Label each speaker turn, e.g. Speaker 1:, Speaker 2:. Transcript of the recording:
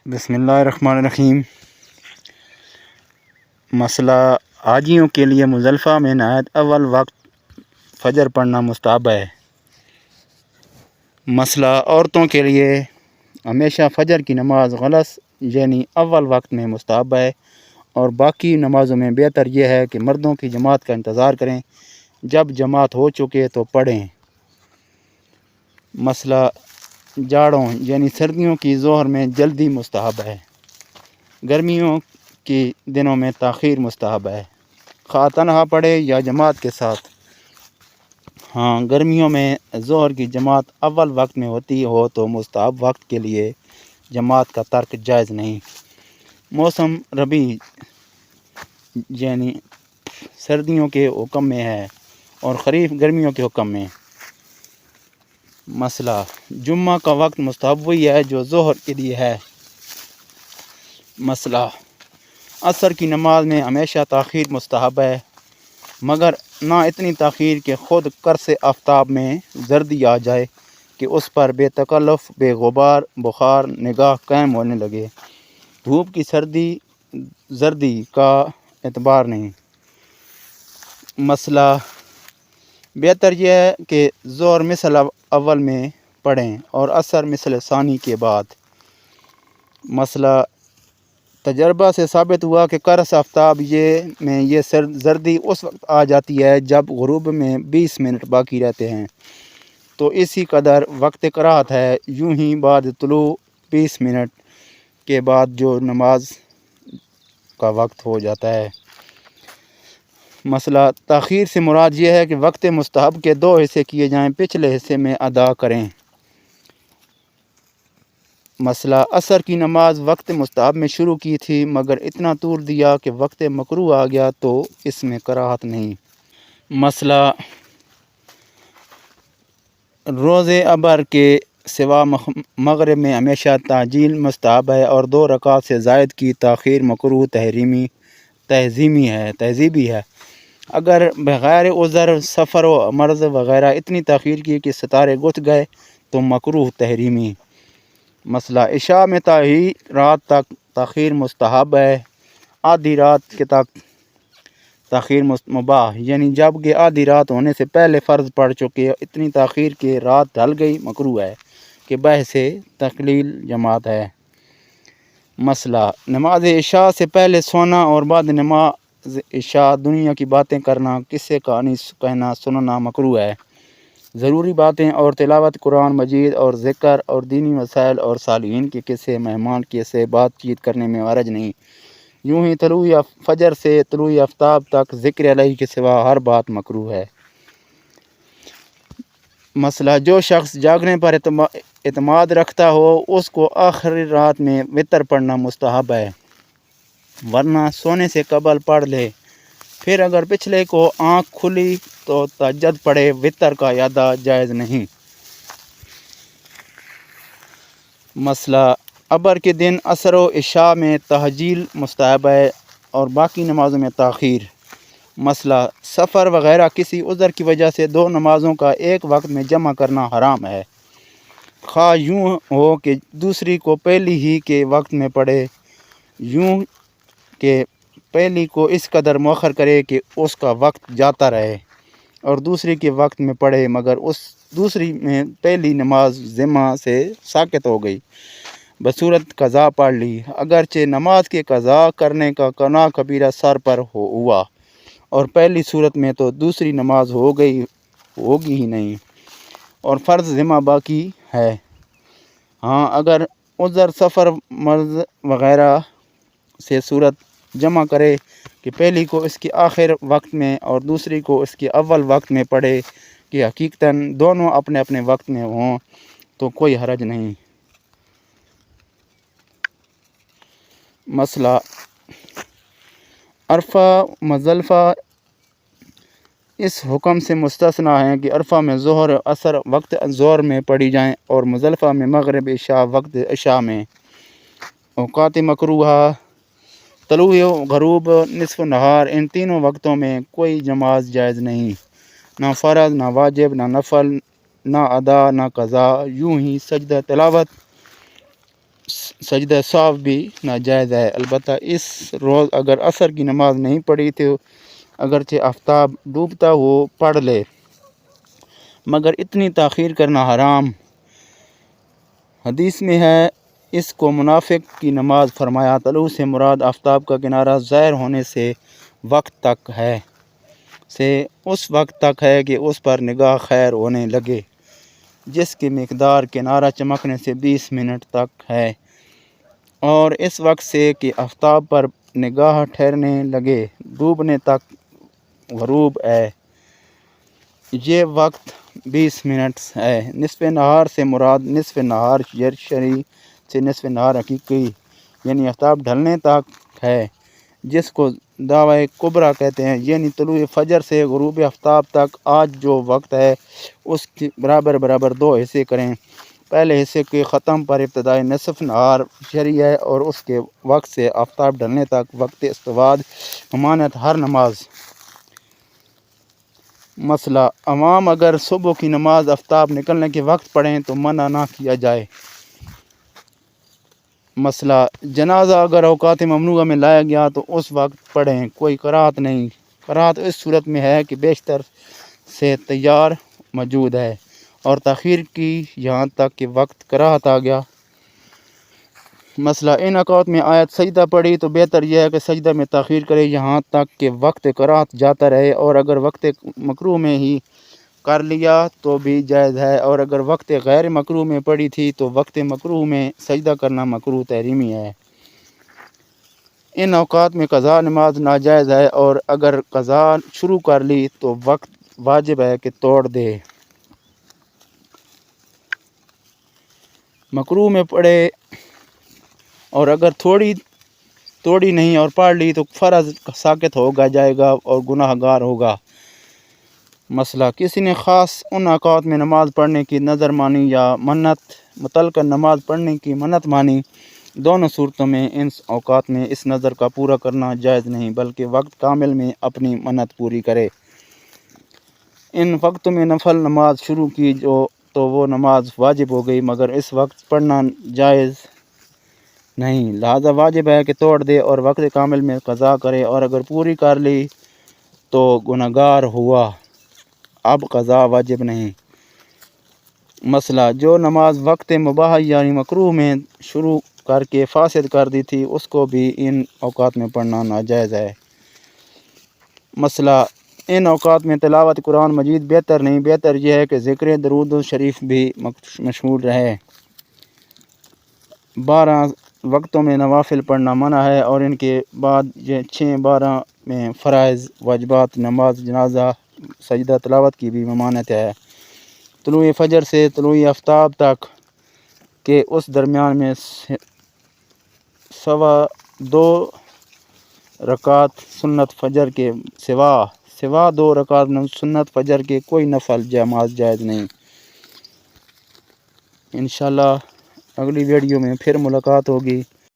Speaker 1: بسم اللہ الرحمن الرحیم۔ مسئلہ حاجیوں کے لیے مزدلفہ میں نہایت اول وقت فجر پڑھنا مستحب ہے۔ مسئلہ عورتوں کے لیے ہمیشہ فجر کی نماز غلط یعنی اول وقت میں مستحب ہے، اور باقی نمازوں میں بہتر یہ ہے کہ مردوں کی جماعت کا انتظار کریں، جب جماعت ہو چکے تو پڑھیں۔ مسئلہ جاڑوں یعنی سردیوں کی ظہر میں جلدی مستحب ہے، گرمیوں کی دنوں میں تاخیر مستحب ہے، خواہ تنہا پڑھے یا جماعت کے ساتھ۔ ہاں، گرمیوں میں ظہر کی جماعت اول وقت میں ہوتی ہو تو مستحب وقت کے لیے جماعت کا ترک جائز نہیں۔ موسم ربیع یعنی سردیوں کے حکم میں ہے اور خریف گرمیوں کے حکم میں۔ مسئلہ جمعہ کا وقت مستحب وہی ہے جو ظہر کے لیے ہے۔ مسئلہ عصر کی نماز میں ہمیشہ تاخیر مستحب ہے، مگر نہ اتنی تاخیر کہ خود قرص آفتاب میں زردی آ جائے کہ اس پر بے تکلف بے غبار بخار نگاہ قائم ہونے لگے۔ دھوپ کی زردی کا اعتبار نہیں۔ مسئلہ بہتر یہ ہے کہ ظہر مثل اول میں پڑھیں اور عصر مثل ثانی کے بعد۔ مسئلہ تجربہ سے ثابت ہوا کہ قرص آفتاب میں یہ زردی اس وقت آ جاتی ہے جب غروب میں 20 منٹ باقی رہتے ہیں، تو اسی قدر وقت کراہت ہے۔ یوں ہی بعد طلوع 20 منٹ کے بعد جو نماز کا وقت ہو جاتا ہے۔ مسئلہ تاخیر سے مراد یہ ہے کہ وقت مستحب کے 2 حصے کیے جائیں، پچھلے حصے میں ادا کریں۔ مسئلہ عصر کی نماز وقت مستحب میں شروع کی تھی مگر اتنا طول دیا کہ وقت مکروہ آ گیا تو اس میں کراہت نہیں۔ مسئلہ روز ابر کے سوا مغرب میں ہمیشہ تعجیل مستحب ہے، اور 2 رکعت سے زائد کی تاخیر مکروہ تہذیبی ہے۔ اگر بغیر عذر سفر و مرض وغیرہ اتنی تاخیر کی کہ ستارے گھٹ گئے تو مکروہ تحریمی۔ مسئلہ عشاء میں تاہی رات تک تاخیر مستحب ہے، آدھی رات کے تک تاخیر مباح، یعنی جب کہ آدھی رات ہونے سے پہلے فرض پڑ چکے اتنی تاخیر کے رات ڈھل گئی مکروہ ہے کہ بحث تقلیل جماعت ہے۔ مسئلہ نماز عشاء سے پہلے سونا اور بعد نماز عشاء دنیا کی باتیں کرنا، قصے کہانی کہنا سننا مکروہ ہے۔ ضروری باتیں اور تلاوت قرآن مجید اور ذکر اور دینی مسائل اور صالحین کے قصے مہمان کے سے بات چیت کرنے میں حرج نہیں۔ یوں ہی طلوع فجر سے طلوع آفتاب تک ذکر الہی کے سوا ہر بات مکروہ ہے۔ مسئلہ جو شخص جاگنے پر اعتماد رکھتا ہو اس کو آخری رات میں وتر پڑھنا مستحب ہے، ورنہ سونے سے قبل پڑھ لے، پھر اگر پچھلے کو آنکھ کھلی تو تہجد پڑھے، وتر کا اعادہ جائز نہیں۔ مسئلہ ابر کے دن عصر و عشاء میں تعجیل مستحب ہے اور باقی نمازوں میں تاخیر۔ مسئلہ سفر وغیرہ کسی عذر کی وجہ سے 2 نمازوں کا ایک وقت میں جمع کرنا حرام ہے، خواہ یوں ہو کہ دوسری کو پہلی ہی کے وقت میں پڑھے، یوں کہ پہلی کو اس قدر مؤخر کرے کہ اس کا وقت جاتا رہے، اور دوسری کے وقت میں پڑھے مگر اس دوسری میں پہلی نماز ذمہ سے ساقط ہو گئی، بصورت قضا پڑھ لی، اگرچہ نماز کے قضا کرنے کا گناہ کبیرہ سر پر ہوا، اور پہلی صورت میں تو دوسری نماز ہوگی ہی نہیں، اور فرض ذمہ باقی ہے۔ ہاں، اگر عذر سفر مرض وغیرہ سے صورت جمع کرے کہ پہلی کو اس کے آخر وقت میں اور دوسری کو اس کے اول وقت میں پڑھے کہ حقیقتاً دونوں اپنے اپنے وقت میں ہوں تو کوئی حرج نہیں۔ مسئلہ عرفہ مزدلفہ اس حکم سے مستثنیٰ ہیں کہ عرفہ میں ظہر عصر وقت ظہر میں پڑھی جائیں اور مزدلفہ میں مغرب عشاء وقت عشاء میں۔ اوقات مکروہہ طلوع غروب نصف نہار، ان تینوں وقتوں میں کوئی نماز جائز نہیں، نہ فرض نہ واجب نہ نفل، نہ ادا نہ قضا۔ یوں ہی سجدہ تلاوت سجدہ سہو بھی ناجائز ہے۔ البتہ اس روز اگر عصر کی نماز نہیں پڑھی تو اگرچہ آفتاب ڈوبتا وہ پڑھ لے، مگر اتنی تاخیر کرنا حرام۔ حدیث میں ہے اس کو منافق کی نماز فرمایا۔ طلوع سے مراد آفتاب کا کنارہ ظاہر ہونے سے وقت تک ہے، اس وقت تک ہے کہ اس پر نگاہ خیر ہونے لگے، جس کی مقدار کنارہ چمکنے سے 20 منٹ تک ہے، اور اس وقت سے کہ آفتاب پر نگاہ ٹھہرنے لگے ڈوبنے تک غروب ہے، یہ وقت 20 منٹ ہے۔ نصف نہار سے مراد نصف نہار شرعی سے نصف نہار حقیقی یعنی آفتاب ڈھلنے تک ہے، جس کو دعوی کبریٰ کہتے ہیں، یعنی طلوع فجر سے غروب آفتاب تک آج جو وقت ہے اس کے برابر 2 حصے کریں۔ پہلے حصے کے ختم پر ابتدائی نصف نہار شرعی ہے اور اس کے وقت سے آفتاب ڈھلنے تک وقت استواد ممانعت ہر نماز۔ مسئلہ عوام اگر صبح کی نماز آفتاب نکلنے کے وقت پڑھیں تو منع نہ کیا جائے۔ مسئلہ جنازہ اگر اوقات ممنوعہ میں لایا گیا تو اس وقت پڑھیں، کوئی قرأت نہیں۔ قرأت اس صورت میں ہے کہ بیشتر سے تیار موجود ہے اور تاخیر کی یہاں تک کہ وقت قرأت آ گیا۔ مسئلہ ان اوقات میں آیت سجدہ پڑھی تو بہتر یہ ہے کہ سجدہ میں تاخیر کرے یہاں تک کہ وقت قرأت جاتا رہے، اور اگر وقت مکروہ میں ہی کر لیا تو بھی جائز ہے، اور اگر وقت غیر مکروہ میں پڑھی تھی تو وقت مکروہ میں سجدہ کرنا مکروہ تحریمی ہے۔ ان اوقات میں قضا نماز ناجائز ہے، اور اگر قضا شروع کر لی تو وقت واجب ہے کہ توڑ دے۔ مکروہ میں پڑھے اور اگر توڑی نہیں اور پڑھ لی تو فرض ساقط ہوگا جائے گا اور گناہ گار ہوگا۔ مسئلہ کسی نے خاص ان اوقات میں نماز پڑھنے کی نظر مانی یا منت متعلقہ نماز پڑھنے کی منت مانی، دونوں صورتوں میں ان اوقات میں اس نظر کا پورا کرنا جائز نہیں، بلکہ وقت کامل میں اپنی منت پوری کرے۔ ان وقتوں میں نفل نماز شروع کی تو وہ نماز واجب ہو گئی، مگر اس وقت پڑھنا جائز نہیں، لہذا واجب ہے کہ توڑ دے اور وقت کامل میں قضا کرے، اور اگر پوری کر لی تو گنہگار ہوا، اب قضا واجب نہیں۔ مسئلہ جو نماز وقت مباح یعنی مکروہ میں شروع کر کے فاسد کر دی تھی اس کو بھی ان اوقات میں پڑھنا ناجائز ہے۔ مسئلہ ان اوقات میں تلاوت قرآن مجید بہتر نہیں، بہتر یہ ہے کہ ذکر درود شریف بھی مشہور رہے۔ 12 وقتوں میں نوافل پڑھنا منع ہے، اور ان کے بعد یہ 6 12 میں فرائض واجبات نماز جنازہ سجدہ تلاوت کی بھی ممانعت ہے۔ طلوع فجر سے طلوع آفتاب تک کے اس درمیان میں 2 رکعت سنت فجر کے سوا 2 رکعت سنت فجر کے کوئی نفل نماز جائز نہیں۔ انشاءاللہ اگلی ویڈیو میں پھر ملاقات ہوگی۔